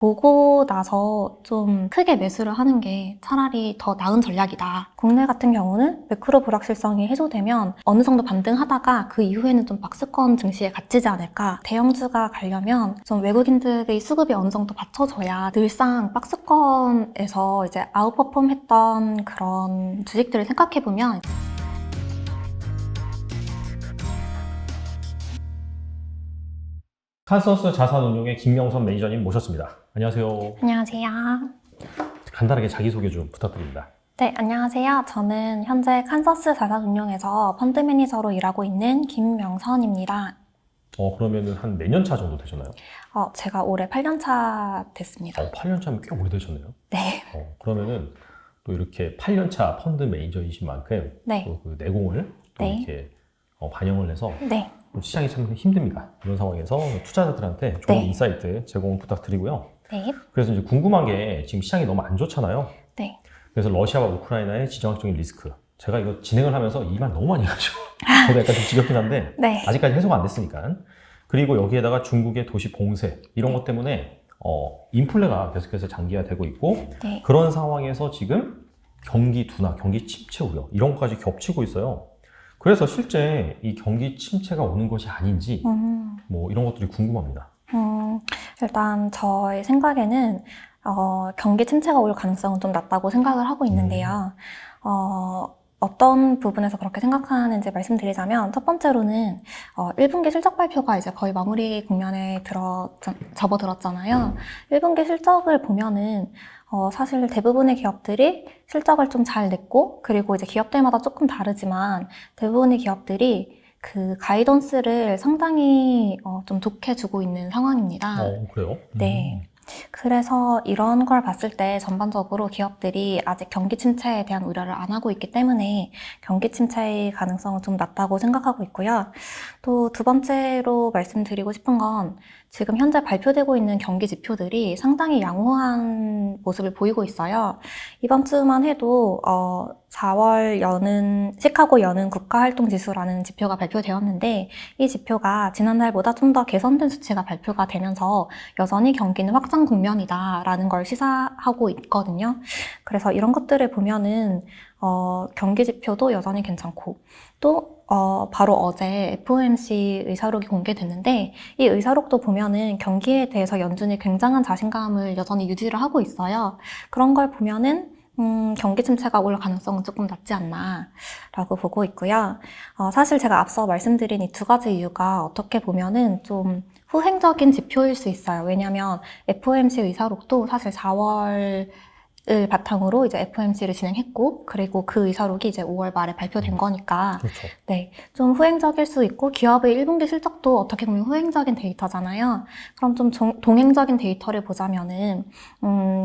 보고 나서 좀 크게 매수를 하는 게 차라리 더 나은 전략이다. 국내 같은 경우는 매크로 불확실성이 해소되면 어느 정도 반등하다가 그 이후에는 좀 박스권 증시에 갇히지 않을까. 대형주가 가려면 좀 외국인들의 수급이 어느 정도 받쳐줘야 늘상 박스권에서 이제 아웃퍼폼 했던 그런 주식들을 생각해보면 카서스 자산운용의 김명선 매니저님 모셨습니다. 안녕하세요. 안녕하세요. 간단하게 자기소개 좀 부탁드립니다. 네, 안녕하세요. 저는 현재 칸서스 자산운용에서 펀드 매니저로 일하고 있는 김명선입니다. 그러면은 한 몇 년 차 정도 되셨나요? 제가 올해 8년차 됐습니다. 8년 차면 꽤 오래되셨네요. 네. 그러면은 또 이렇게 8년 차 펀드 매니저이신 만큼 네. 또 그 내공을 또 네. 이렇게 반영을 해서 네. 시장이 참 힘듭니다. 이런 상황에서 투자자들한테 좋은 네. 인사이트 제공 부탁드리고요. 네. 그래서 이제 궁금한 게 지금 시장이 너무 안 좋잖아요. 네. 그래서 러시아와 우크라이나의 지정학적인 리스크. 제가 이거 진행을 하면서 이 말 너무 많이 하죠. 저도 약간 좀 지겹긴 한데 네. 아직까지 해소가 안 됐으니까. 그리고 여기에다가 중국의 도시 봉쇄 이런 것 때문에 인플레가 계속해서 장기화되고 있고 네. 그런 상황에서 지금 경기 둔화, 경기 침체 우려 이런 것까지 겹치고 있어요. 그래서 실제 이 경기 침체가 오는 것이 아닌지 뭐 이런 것들이 궁금합니다. 일단 저의 생각에는 경기 침체가 올 가능성은 좀 낮다고 생각을 하고 있는데요. 어떤 부분에서 그렇게 생각하는지 말씀드리자면 첫 번째로는 1분기 실적 발표가 이제 거의 마무리 국면에 접어들었잖아요. 1분기 실적을 보면은 사실 대부분의 기업들이 실적을 좀 잘 냈고 그리고 이제 기업들마다 조금 다르지만 대부분의 기업들이 그 가이던스를 상당히 좀 좋게 주고 있는 상황입니다. 그래요? 네. 그래서 이런 걸 봤을 때 전반적으로 기업들이 아직 경기 침체에 대한 우려를 안 하고 있기 때문에 경기 침체의 가능성은 좀 낮다고 생각하고 있고요. 또 두 번째로 말씀드리고 싶은 건 지금 현재 발표되고 있는 경기 지표들이 상당히 양호한 모습을 보이고 있어요. 이번 주만 해도 4월 시카고 여는 국가활동지수라는 지표가 발표되었는데 이 지표가 지난달보다 좀 더 개선된 수치가 발표가 되면서 여전히 경기는 확장 국면이다라는 걸 시사하고 있거든요. 그래서 이런 것들을 보면은 경기 지표도 여전히 괜찮고 또 바로 어제 FOMC 의사록이 공개됐는데 이 의사록도 보면은 경기에 대해서 연준이 굉장한 자신감을 여전히 유지를 하고 있어요. 그런 걸 보면은 경기 침체가 올 가능성은 조금 낮지 않나 라고 보고 있고요. 사실 제가 앞서 말씀드린 이 두 가지 이유가 어떻게 보면은 좀 후행적인 지표일 수 있어요. 왜냐하면 FOMC 의사록도 사실 4월을 바탕으로 이제 FOMC를 진행했고 그리고 그 의사록이 이제 5월 말에 발표된 거니까 그렇죠. 네, 좀 후행적일 수 있고 기업의 1분기 실적도 어떻게 보면 후행적인 데이터잖아요. 그럼 좀 동행적인 데이터를 보자면은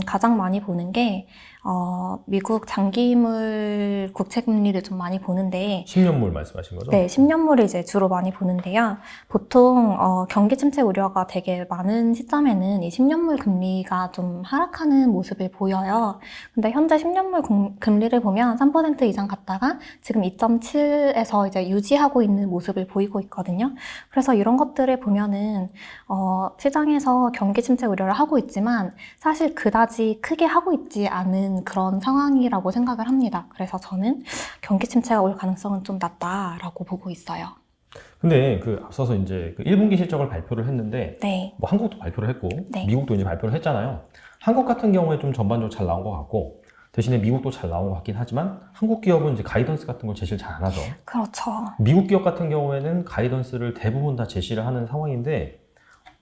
가장 많이 보는 게 미국 장기물 국채 금리를 좀 많이 보는데 10년물 말씀하신 거죠? 네, 10년물을 이제 주로 많이 보는데요. 보통 경기 침체 우려가 되게 많은 시점에는 이 10년물 금리가 좀 하락하는 모습을 보여요. 근데 현재 10년물 금리를 보면 3% 이상 갔다가 지금 2.7에서 이제 유지하고 있는 모습을 보이고 있거든요. 그래서 이런 것들을 보면은 시장에서 경기 침체 우려를 하고 있지만 사실 그다지 크게 하고 있지 않은 그런 상황이라고 생각을 합니다. 그래서 저는 경기 침체가 올 가능성은 좀 낮다라고 보고 있어요. 근데 앞서서 이제 그 1분기 실적을 발표를 했는데 네. 뭐 한국도 발표를 했고 네. 미국도 이제 발표를 했잖아요. 한국 같은 경우에 좀 전반적으로 잘 나온 것 같고 대신에 미국도 잘 나온 것 같긴 하지만 한국 기업은 이제 가이던스 같은 걸 제시를 잘 안 하죠. 그렇죠. 미국 기업 같은 경우에는 가이던스를 대부분 다 제시를 하는 상황인데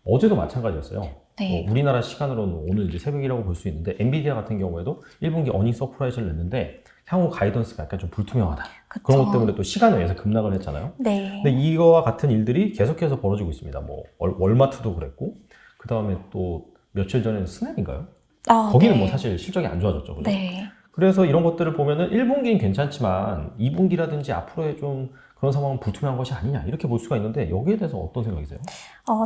어제도 마찬가지였어요. 네. 우리나라 시간으로는 오늘 이제 새벽이라고 볼 수 있는데 엔비디아 같은 경우에도 1분기 어닝 서프라이즈를 냈는데 향후 가이던스가 약간 좀 불투명하다. 그쵸. 그런 것 때문에 또 시간에 의해서 급락을 했잖아요. 네. 근데 이거와 같은 일들이 계속해서 벌어지고 있습니다. 뭐 월마트도 그랬고 그 다음에 또 며칠 전에는 스냅인가요? 거기는 네. 뭐 사실 실적이 안 좋아졌죠. 그죠? 네. 그래서 이런 것들을 보면은 1분기는 괜찮지만 2분기라든지 앞으로의 좀 그런 상황은 불투명한 것이 아니냐 이렇게 볼 수가 있는데 여기에 대해서 어떤 생각이세요?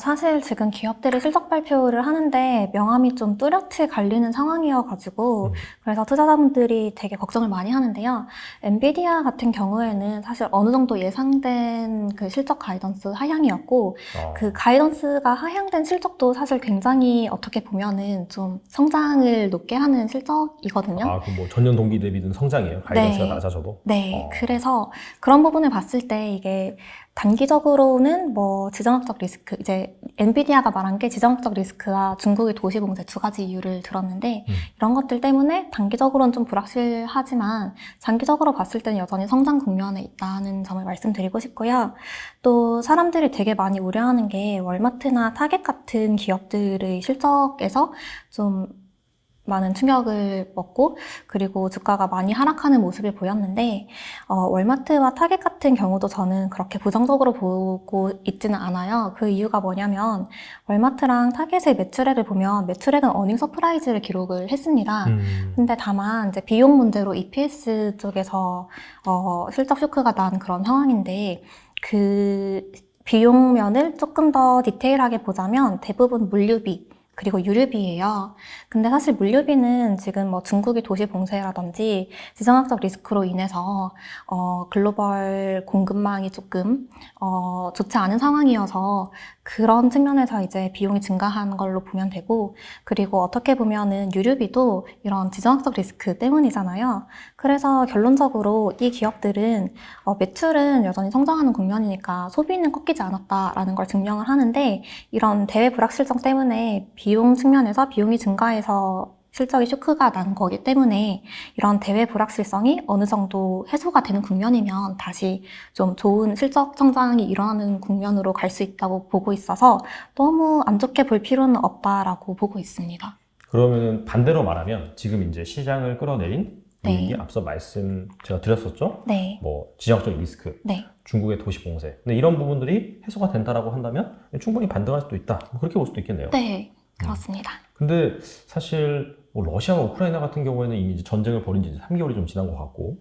사실 지금 기업들이 실적 발표를 하는데 명암이 좀 뚜렷이 갈리는 상황이어가지고 그래서 투자자분들이 되게 걱정을 많이 하는데요. 엔비디아 같은 경우에는 사실 어느 정도 예상된 그 실적 가이던스 하향이었고 그 가이던스가 하향된 실적도 사실 굉장히 어떻게 보면은 좀 성장을 높게 하는 실적이거든요. 그 뭐 전년 동기 대비는 성장이에요. 가이던스가 네. 낮아져도. 네, 그래서 그런 부분을 봤을 때 이게 단기적으로는 뭐 지정학적 리스크, 이제 엔비디아가 말한 게 지정학적 리스크와 중국의 도시 봉쇄 두 가지 이유를 들었는데 이런 것들 때문에 단기적으로는 좀 불확실하지만 장기적으로 봤을 때는 여전히 성장 국면에 있다는 점을 말씀드리고 싶고요. 또 사람들이 되게 많이 우려하는 게 월마트나 타겟 같은 기업들의 실적에서 좀 많은 충격을 먹고 그리고 주가가 많이 하락하는 모습을 보였는데 월마트와 타겟 같은 경우도 저는 그렇게 부정적으로 보고 있지는 않아요. 그 이유가 뭐냐면 월마트랑 타겟의 매출액을 보면 매출액은 어닝 서프라이즈를 기록을 했습니다. 근데 다만 이제 비용 문제로 EPS 쪽에서 실적 쇼크가 난 그런 상황인데 그 비용면을 조금 더 디테일하게 보자면 대부분 물류비 그리고 유류비예요. 근데 사실 물류비는 지금 뭐 중국의 도시 봉쇄라든지 지정학적 리스크로 인해서 글로벌 공급망이 조금 좋지 않은 상황이어서 그런 측면에서 이제 비용이 증가한 걸로 보면 되고 그리고 어떻게 보면은 유류비도 이런 지정학적 리스크 때문이잖아요. 그래서 결론적으로 이 기업들은 매출은 여전히 성장하는 국면이니까 소비는 꺾이지 않았다라는 걸 증명을 하는데 이런 대외 불확실성 때문에 비용 측면에서 비용이 증가해서 실적이 쇼크가 난 거기 때문에 이런 대외 불확실성이 어느 정도 해소가 되는 국면이면 다시 좀 좋은 실적 성장이 일어나는 국면으로 갈 수 있다고 보고 있어서 너무 안 좋게 볼 필요는 없다라고 보고 있습니다. 그러면 반대로 말하면 지금 이제 시장을 끌어내린 네. 앞서 말씀 제가 드렸었죠? 네. 뭐 지정학적 리스크, 네. 중국의 도시 봉쇄. 근데 이런 부분들이 해소가 된다라고 한다면 충분히 반등할 수도 있다. 뭐 그렇게 볼 수도 있겠네요. 네. 그렇습니다. 근데 사실 뭐 러시아와 우크라이나 같은 경우에는 이미 이제 전쟁을 벌인 지 3개월이 좀 지난 것 같고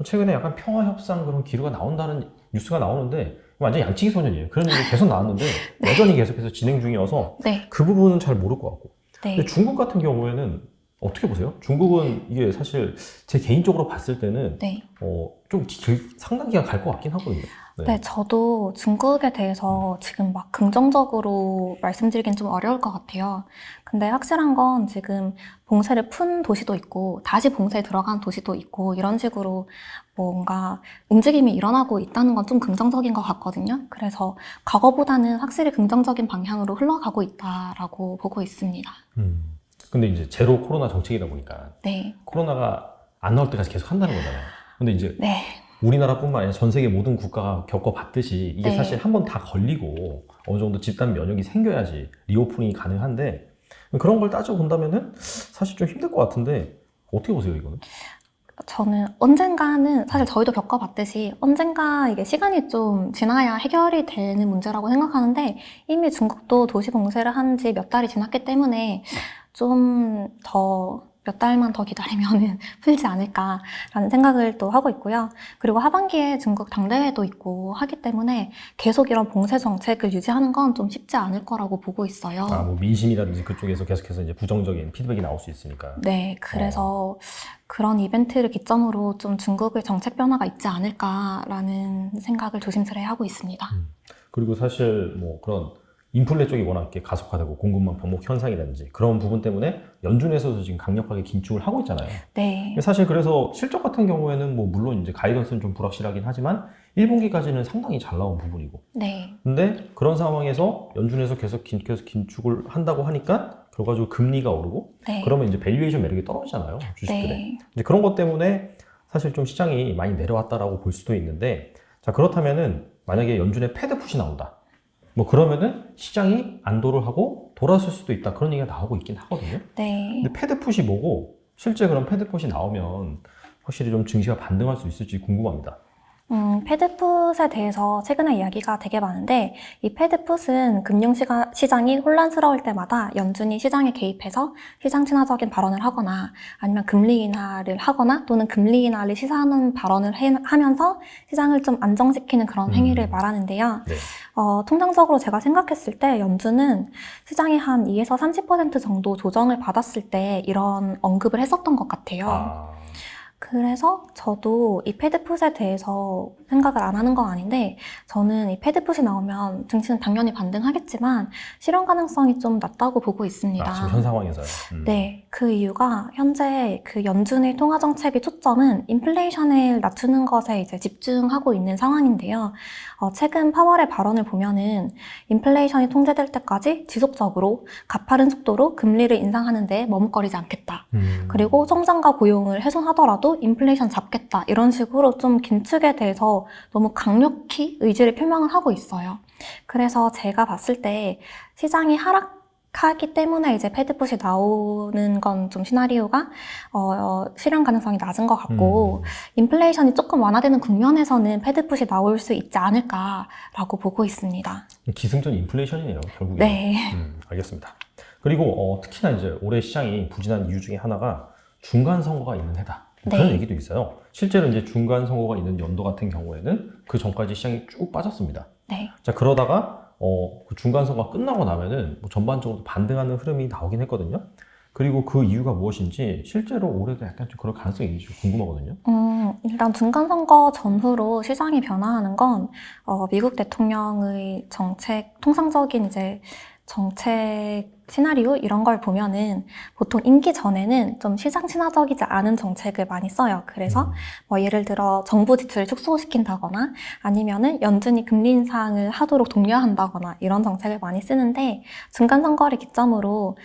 최근에 약간 평화 협상 그런 기류가 나온다는 뉴스가 나오는데 완전 양치기 소년이에요. 그런 얘기 계속 나왔는데 여전히 계속해서 진행 중이어서 네. 그 부분은 잘 모를 것 같고. 네. 근데 중국 같은 경우에는 어떻게 보세요? 중국은 이게 사실 제 개인적으로 봤을 때는 네. 좀 상당 기간 갈 것 같긴 하거든요. 네, 저도 중국에 대해서 지금 막 긍정적으로 말씀드리긴 좀 어려울 것 같아요. 근데 확실한 건 지금 봉쇄를 푼 도시도 있고 다시 봉쇄에 들어간 도시도 있고 이런 식으로 뭔가 움직임이 일어나고 있다는 건 좀 긍정적인 것 같거든요. 그래서 과거보다는 확실히 긍정적인 방향으로 흘러가고 있다라고 보고 있습니다. 근데 이제 제로 코로나 정책이다 보니까 네. 코로나가 안 나올 때까지 계속 한다는 거잖아요. 근데 이제 네. 우리나라뿐만 아니라 전 세계 모든 국가가 겪어봤듯이 이게 네. 사실 한 번 다 걸리고 어느 정도 집단 면역이 생겨야지 리오프닝이 가능한데 그런 걸 따져본다면은 사실 좀 힘들 것 같은데 어떻게 보세요, 이거는? 저는 언젠가는 사실 저희도 겪어봤듯이 언젠가 이게 시간이 좀 지나야 해결이 되는 문제라고 생각하는데 이미 중국도 도시 봉쇄를 한 지 몇 달이 지났기 때문에 좀 더 몇 달만 더 기다리면은 풀지 않을까라는 생각을 또 하고 있고요. 그리고 하반기에 중국 당대회도 있고 하기 때문에 계속 이런 봉쇄 정책을 유지하는 건 좀 쉽지 않을 거라고 보고 있어요. 뭐 민심이라든지 그쪽에서 계속해서 이제 부정적인 피드백이 나올 수 있으니까. 네, 그래서 그런 이벤트를 기점으로 좀 중국의 정책 변화가 있지 않을까라는 생각을 조심스레 하고 있습니다. 그리고 사실 뭐 그런 인플레 쪽이 워낙 이렇게 가속화되고 공급망 병목 현상이라든지 그런 부분 때문에 연준에서도 지금 강력하게 긴축을 하고 있잖아요. 네. 사실 그래서 실적 같은 경우에는 뭐 물론 이제 가이던스는 좀 불확실하긴 하지만 1분기까지는 상당히 잘 나온 부분이고. 네. 근데 그런 상황에서 연준에서 계속 긴축을 한다고 하니까 결과적으로 금리가 오르고 네. 그러면 이제 밸류에이션 매력이 떨어지잖아요. 주식들에. 네. 이제 그런 것 때문에 사실 좀 시장이 많이 내려왔다라고 볼 수도 있는데 자, 그렇다면은 만약에 연준의 패드 풋이 나온다. 뭐 그러면은 시장이 안도를 하고 돌아설 수도 있다. 그런 얘기가 나오고 있긴 하거든요. 네. 근데 패드 풋이 뭐고 실제 그런 패드 풋이 나오면 확실히 좀 증시가 반등할 수 있을지 궁금합니다. 패드풋에 대해서 최근에 이야기가 되게 많은데 이 패드풋은 금융시장이 혼란스러울 때마다 연준이 시장에 개입해서 시장 친화적인 발언을 하거나 아니면 금리 인하를 하거나 또는 금리 인하를 시사하는 발언을 하면서 시장을 좀 안정시키는 그런 행위를 말하는데요. 네. 통상적으로 제가 생각했을 때 연준은 시장이 한 2에서 30% 정도 조정을 받았을 때 이런 언급을 했었던 것 같아요. 그래서 저도 이 패드풋에 대해서 생각을 안 하는 건 아닌데 저는 이 패드풋이 나오면 증시는 당연히 반등하겠지만 실현 가능성이 좀 낮다고 보고 있습니다. 지금 현 상황에서요? 네, 그 이유가 현재 그 연준의 통화 정책의 초점은 인플레이션을 낮추는 것에 이제 집중하고 있는 상황인데요. 최근 파월의 발언을 보면은 인플레이션이 통제될 때까지 지속적으로 가파른 속도로 금리를 인상하는 데 머뭇거리지 않겠다. 그리고 성장과 고용을 훼손하더라도 인플레이션 잡겠다. 이런 식으로 좀 긴축에 대해서 너무 강력히 의지를 표명을 하고 있어요. 그래서 제가 봤을 때 시장이 하락하기 때문에 이제 패드풋이 나오는 건 좀 시나리오가 실현 가능성이 낮은 것 같고 인플레이션이 조금 완화되는 국면에서는 패드풋이 나올 수 있지 않을까라고 보고 있습니다. 기승전 인플레이션이네요, 결국에. 네. 알겠습니다. 그리고 특히나 이제 올해 시장이 부진한 이유 중에 하나가 중간 선거가 있는 해다. 그런 네. 얘기도 있어요. 실제로 이제 중간 선거가 있는 연도 같은 경우에는 그 전까지 시장이 쭉 빠졌습니다. 네. 자, 그러다가 그 중간 선거가 끝나고 나면은 뭐 전반적으로 반등하는 흐름이 나오긴 했거든요. 그리고 그 이유가 무엇인지 실제로 올해도 약간 좀 그럴 가능성이 있는지 좀 궁금하거든요. 일단 중간선거 전후로 시장이 변화하는 건 미국 대통령의 정책, 통상적인 이제 정책 시나리오 이런 걸 보면은 보통 임기 전에는 좀 시장 친화적이지 않은 정책을 많이 써요. 그래서 뭐 예를 들어 정부 지출을 축소시킨다거나 아니면은 연준이 금리 인상을 하도록 독려한다거나 이런 정책을 많이 쓰는데 중간 선거를 기점으로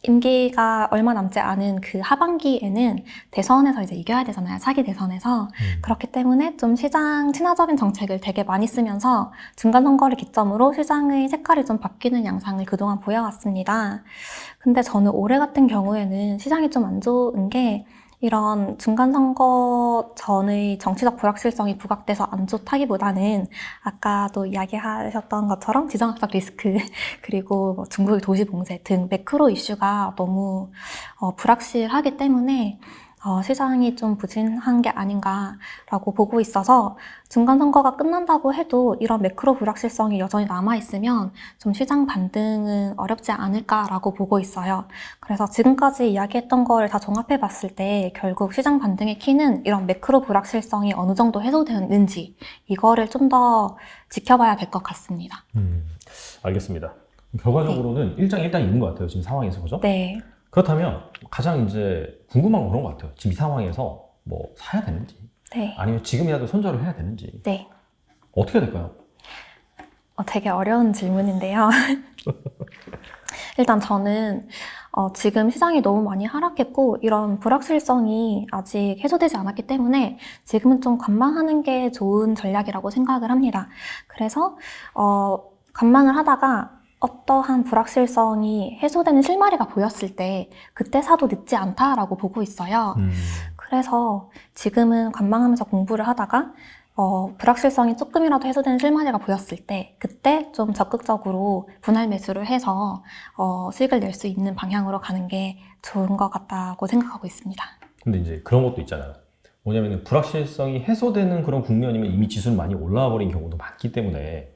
임기가 얼마 남지 않은 그 하반기에는 대선에서 이제 이겨야 되잖아요. 차기 대선에서. 그렇기 때문에 좀 시장 친화적인 정책을 되게 많이 쓰면서 중간 선거를 기점으로 시장의 색깔이 좀 바뀌는 양상을 그동안 보여왔습니다. 근데 저는 올해 같은 경우에는 시장이 좀 안 좋은 게 이런 중간 선거 전의 정치적 불확실성이 부각돼서 안 좋다기보다는 아까도 이야기하셨던 것처럼 지정학적 리스크 그리고 뭐 중국의 도시 봉쇄 등 매크로 이슈가 너무 불확실하기 때문에 시장이 좀 부진한 게 아닌가라고 보고 있어서 중간 선거가 끝난다고 해도 이런 매크로 불확실성이 여전히 남아있으면 좀 시장 반등은 어렵지 않을까라고 보고 있어요. 그래서 지금까지 이야기했던 걸 다 종합해 봤을 때 결국 시장 반등의 키는 이런 매크로 불확실성이 어느 정도 해소되는지 이거를 좀 더 지켜봐야 될 것 같습니다. 알겠습니다. 결과적으로는 일장일단인 것 같아요. 지금 상황에서, 그죠? 네. 그렇다면 가장 이제 궁금한 건 그런 것 같아요. 지금 이 상황에서 뭐 사야 되는지 네. 아니면 지금이라도 손절을 해야 되는지 네. 어떻게 해야 될까요? 되게 어려운 질문인데요. 일단 저는 지금 시장이 너무 많이 하락했고 이런 불확실성이 아직 해소되지 않았기 때문에 지금은 좀 관망하는 게 좋은 전략이라고 생각을 합니다. 그래서 관망을 하다가 어떠한 불확실성이 해소되는 실마리가 보였을 때 그때 사도 늦지 않다라고 보고 있어요. 그래서 지금은 관망하면서 공부를 하다가 불확실성이 조금이라도 해소되는 실마리가 보였을 때 그때 좀 적극적으로 분할 매수를 해서 수익을 낼 수 있는 방향으로 가는 게 좋은 것 같다고 생각하고 있습니다. 근데 이제 그런 것도 있잖아요. 뭐냐면 불확실성이 해소되는 그런 국면이면 이미 지수는 많이 올라와 버린 경우도 많기 때문에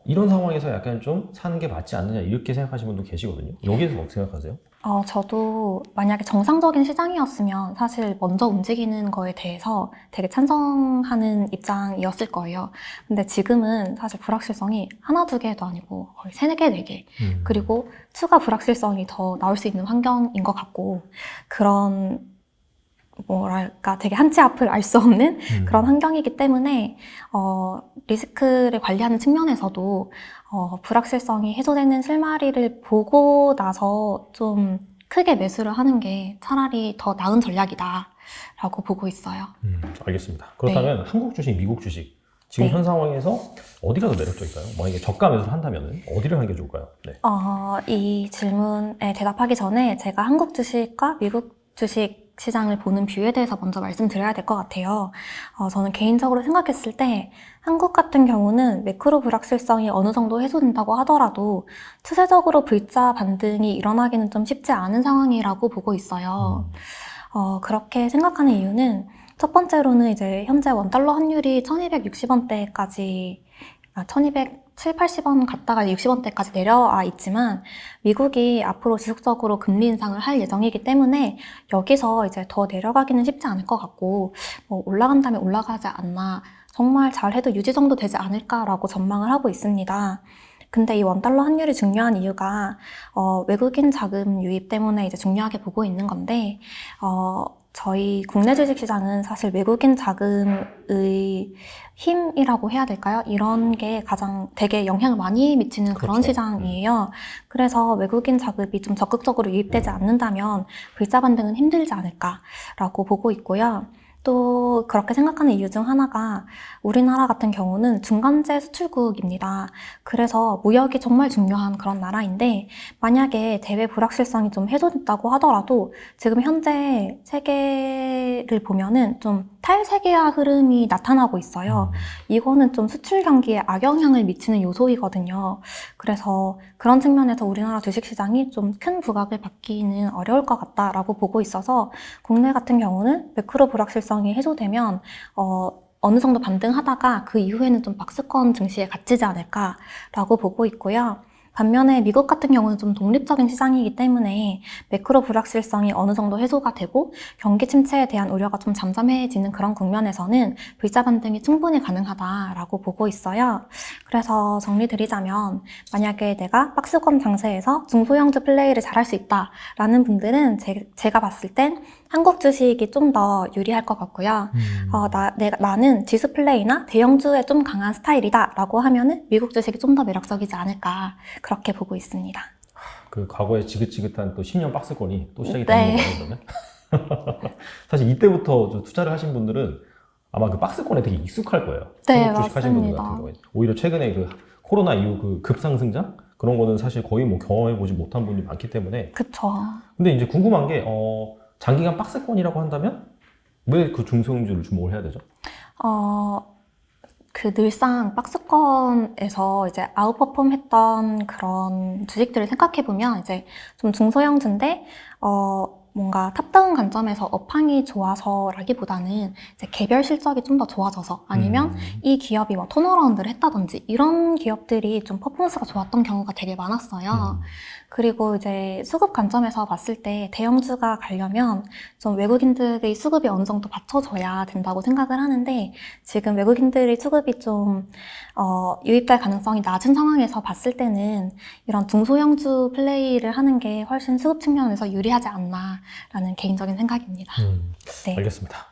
이런 상황에서 약간 좀 사는 게 맞지 않느냐 이렇게 생각하시는 분도 계시거든요. 여기에서 어떻게 생각하세요? 저도 만약에 정상적인 시장이었으면 사실 먼저 움직이는 거에 대해서 되게 찬성하는 입장이었을 거예요. 근데 지금은 사실 불확실성이 하나, 두 개도 아니고 거의 세네 개, 네 개. 그리고 추가 불확실성이 더 나올 수 있는 환경인 것 같고 그런 뭐랄까 되게 한치 앞을 알 수 없는 그런 환경이기 때문에 리스크를 관리하는 측면에서도 불확실성이 해소되는 실마리를 보고 나서 좀 크게 매수를 하는 게 차라리 더 나은 전략이다라고 보고 있어요. 알겠습니다. 그렇다면 한국 주식, 미국 주식 지금 현 상황에서 어디가 더 매력적일까요? 만약에 저가 매수를 한다면 어디를 하는 게 좋을까요? 네. 이 질문에 대답하기 전에 제가 한국 주식과 미국 주식 주식시장을 보는 뷰에 대해서 먼저 말씀드려야 될 것 같아요. 저는 개인적으로 생각했을 때 한국 같은 경우는 매크로 불확실성이 어느 정도 해소된다고 하더라도 추세적으로 V자 반등이 일어나기는 좀 쉽지 않은 상황이라고 보고 있어요. 그렇게 생각하는 이유는 첫 번째로는 이제 현재 원달러 환율이 1260원대까지 1270, 80원 갔다가 60원대까지 내려와 있지만 미국이 앞으로 지속적으로 금리 인상을 할 예정이기 때문에 여기서 이제 더 내려가기는 쉽지 않을 것 같고 올라간다면 올라가지 않나 정말 잘해도 유지 정도 되지 않을까라고 전망을 하고 있습니다. 근데 이 원달러 환율이 중요한 이유가 외국인 자금 유입 때문에 이제 중요하게 보고 있는 건데 저희 국내 주식시장은 사실 외국인 자금의 힘이라고 해야 될까요? 이런 게 가장 되게 영향을 많이 미치는 그런 그렇죠. 시장이에요. 그래서 외국인 자금이 좀 적극적으로 유입되지 않는다면 V자 반등은 힘들지 않을까라고 보고 있고요. 또 그렇게 생각하는 이유 중 하나가 우리나라 같은 경우는 중간재 수출국입니다. 그래서 무역이 정말 중요한 그런 나라인데 만약에 대외 불확실성이 좀 해소됐다고 하더라도 지금 현재 세계를 보면은 좀 탈세계화 흐름이 나타나고 있어요. 이거는 좀 수출 경기에 악영향을 미치는 요소이거든요. 그래서 그런 측면에서 우리나라 주식시장이 좀 큰 부각을 받기는 어려울 것 같다라고 보고 있어서 국내 같은 경우는 매크로 불확실성이 해소되면 어느 정도 반등하다가 그 이후에는 좀 박스권 증시에 갇히지 않을까라고 보고 있고요. 반면에 미국 같은 경우는 좀 독립적인 시장이기 때문에 매크로 불확실성이 어느 정도 해소가 되고 경기 침체에 대한 우려가 좀 잠잠해지는 그런 국면에서는 V자 반등이 충분히 가능하다라고 보고 있어요. 그래서 정리드리자면 만약에 내가 박스권 장세에서 중소형주 플레이를 잘할 수 있다라는 분들은 제가 봤을 땐 한국 주식이 좀 더 유리할 것 같고요. 나는 지수 플레이나 대형주에 좀 강한 스타일이다라고 하면은 미국 주식이 좀 더 매력적이지 않을까 그렇게 보고 있습니다. 그 과거에 지긋지긋한 또 10년 박스권이 또 시작이 네. 되는 거예요, 그러면? 사실 이때부터 투자를 하신 분들은 아마 그 박스권에 되게 익숙할 거예요. 네, 한국 주식 하신 분들 맞습니다. 같은 경우에. 오히려 최근에 그 코로나 이후 그 급상승장? 그런 거는 사실 거의 뭐 경험해보지 못한 분이 많기 때문에. 그쵸. 근데 이제 궁금한 게, 장기간 박스권이라고 한다면 왜 그 중소형주를 주목을 해야 되죠? 늘상 박스권에서 이제 아웃퍼폼 했던 그런 주식들을 생각해보면 이제 좀 중소형주인데, 뭔가 탑다운 관점에서 업황이 좋아서라기보다는 이제 개별 실적이 좀 더 좋아져서 아니면 이 기업이 뭐 턴어라운드를 했다든지 이런 기업들이 좀 퍼포먼스가 좋았던 경우가 되게 많았어요. 그리고 이제 수급 관점에서 봤을 때 대형주가 가려면 좀 외국인들의 수급이 어느 정도 받쳐줘야 된다고 생각을 하는데 지금 외국인들의 수급이 좀 유입될 가능성이 낮은 상황에서 봤을 때는 이런 중소형주 플레이를 하는 게 훨씬 수급 측면에서 유리하지 않나라는 개인적인 생각입니다. 네. 알겠습니다.